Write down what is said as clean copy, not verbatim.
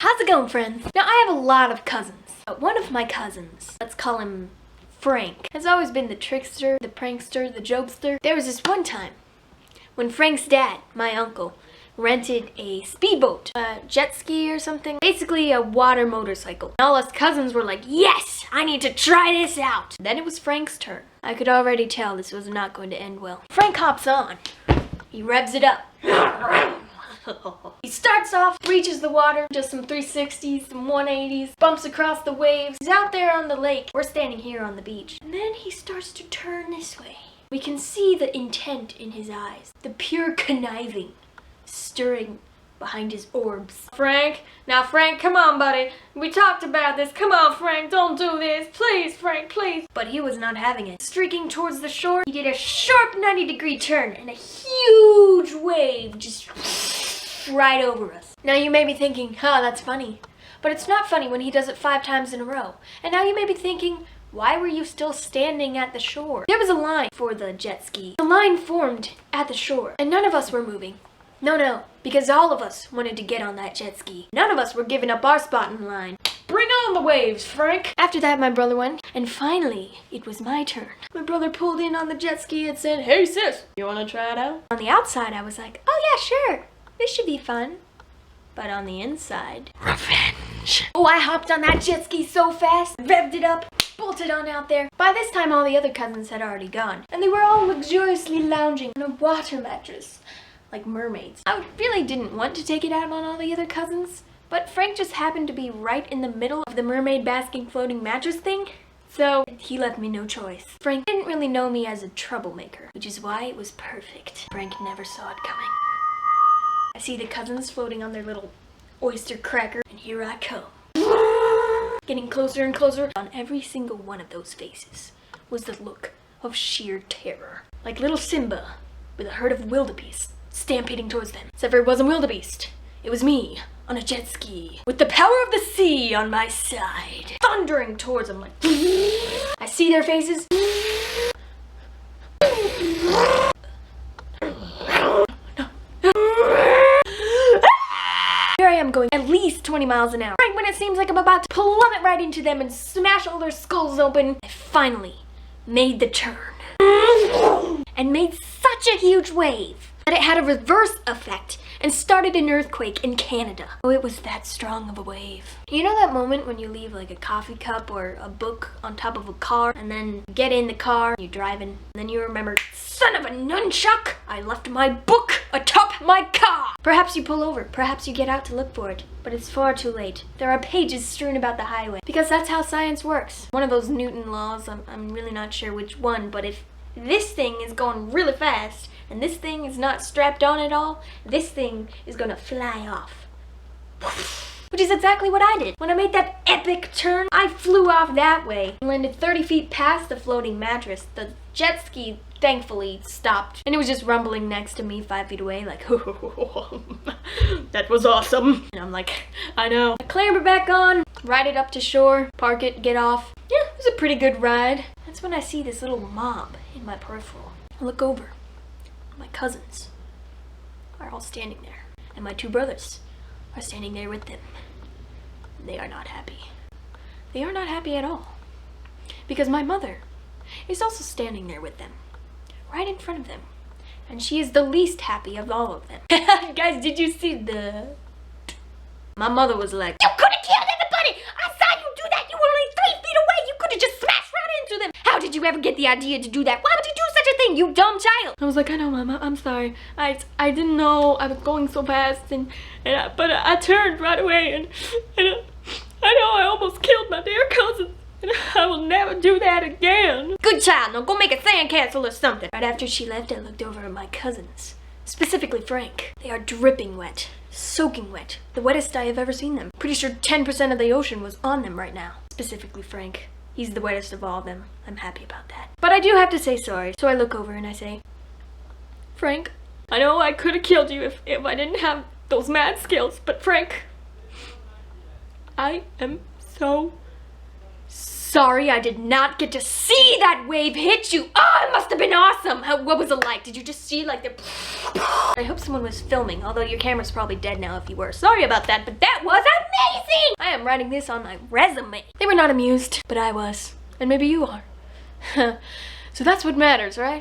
How's it going, friends? Now, I have a lot of cousins, but one of my cousins, let's call him Frank, has always been the trickster, the prankster, the jokester. There was this one time when Frank's dad, my uncle, rented a speedboat, a jet ski or something, basically a water motorcycle. And all us cousins were like, yes, I need to try this out. Then it was Frank's turn. I could already tell this was not going to end well. Frank hops on. He revs it up. He starts off, reaches the water, does some 360s, some 180s, bumps across the waves. He's out there on the lake. We're standing here on the beach. And then he starts to turn this way. We can see the intent in his eyes, the pure conniving stirring behind his orbs. Frank, now Frank, come on, buddy. We talked about this. Come on, Frank, don't do this. Please, Frank, please. But he was not having it. Streaking towards the shore, he did a sharp 90-degree turn and a huge wave just right over us. Now you may be thinking, that's funny. But it's not funny when he does it 5 times in a row. And now you may be thinking, why were you still standing at the shore? There was a line for the jet ski. The line formed at the shore, and none of us were moving. No, because all of us wanted to get on that jet ski. None of us were giving up our spot in line. Bring on the waves, Frank! After that, my brother went, and finally, it was my turn. My brother pulled in on the jet ski and said, hey sis, you wanna try it out? On the outside, I was like, oh yeah, sure. This should be fun. But on the inside, revenge. Oh, I hopped on that jet ski so fast, revved it up, bolted on out there. By this time, all the other cousins had already gone, and they were all luxuriously lounging on a water mattress, like mermaids. I really didn't want to take it out on all the other cousins, but Frank just happened to be right in the middle of the mermaid basking floating mattress thing, so he left me no choice. Frank didn't really know me as a troublemaker, which is why it was perfect. Frank never saw it coming. I see the cousins floating on their little oyster cracker, and here I come. Getting closer and closer. On every single one of those faces was the look of sheer terror. Like little Simba with a herd of wildebeest stampeding towards them. Except for it wasn't wildebeest. It was me on a jet ski with the power of the sea on my side, thundering towards them like. I see their faces. Here I am going at least 20 miles an hour. Right when it seems like I'm about to plummet right into them and smash all their skulls open, I finally made the turn. And made such a huge wave that it had a reverse effect and started an earthquake in Canada. Oh, it was that strong of a wave. You know that moment when you leave like a coffee cup or a book on top of a car and then you get in the car, you're driving, and then you remember, son of a nunchuck, I left my book atop my car. Perhaps you pull over, perhaps you get out to look for it, but it's far too late. There are pages strewn about the highway because that's how science works. One of those Newton laws, I'm really not sure which one, but if this thing is going really fast and this thing is not strapped on at all, this thing is gonna fly off. Which is exactly what I did. When I made that epic turn, I flew off that way and landed 30 feet past the floating mattress. The jet ski thankfully stopped, and it was just rumbling next to me 5 feet away like, that was awesome. And I'm like, I know. I clamber back on, ride it up to shore, park it, get off. Yeah, it was a pretty good ride. That's when I see this little mob in my peripheral. I look over. My cousins are all standing there, and my 2 brothers are standing there with them. They are not happy. They are not happy at all, because my mother is also standing there with them, right in front of them, and she is the least happy of all of them. Guys, did you see the... My mother was like, you could have killed everybody! I saw you do that! You were only 3 feet away! You could have just smashed right into them! How did you ever get the idea to do that? Why would you do such a thing, you dumb child? I was like, I know, Mama, I'm sorry. I didn't know I was going so fast, but I turned right away, and I know I almost killed my dear cousin, and I will never do that again. Good child, now go make a sandcastle or something. Right after she left, I looked over at my cousins, specifically Frank. They are dripping wet, soaking wet, the wettest I have ever seen them. Pretty sure 10% of the ocean was on them right now, specifically Frank. He's the wettest of all of them. I'm happy about that. But I do have to say sorry. So I look over and I say, Frank, I know I could have killed you if I didn't have those mad skills, but Frank, I am so sorry I did not get to see that wave hit you. Oh, it must have been awesome. What was it like? Did you just see like the I hope someone was filming, although your camera's probably dead now if you were. Sorry about that, but that was amazing! I am writing this on my resume. They were not amused, but I was. And maybe you are. So that's what matters, right?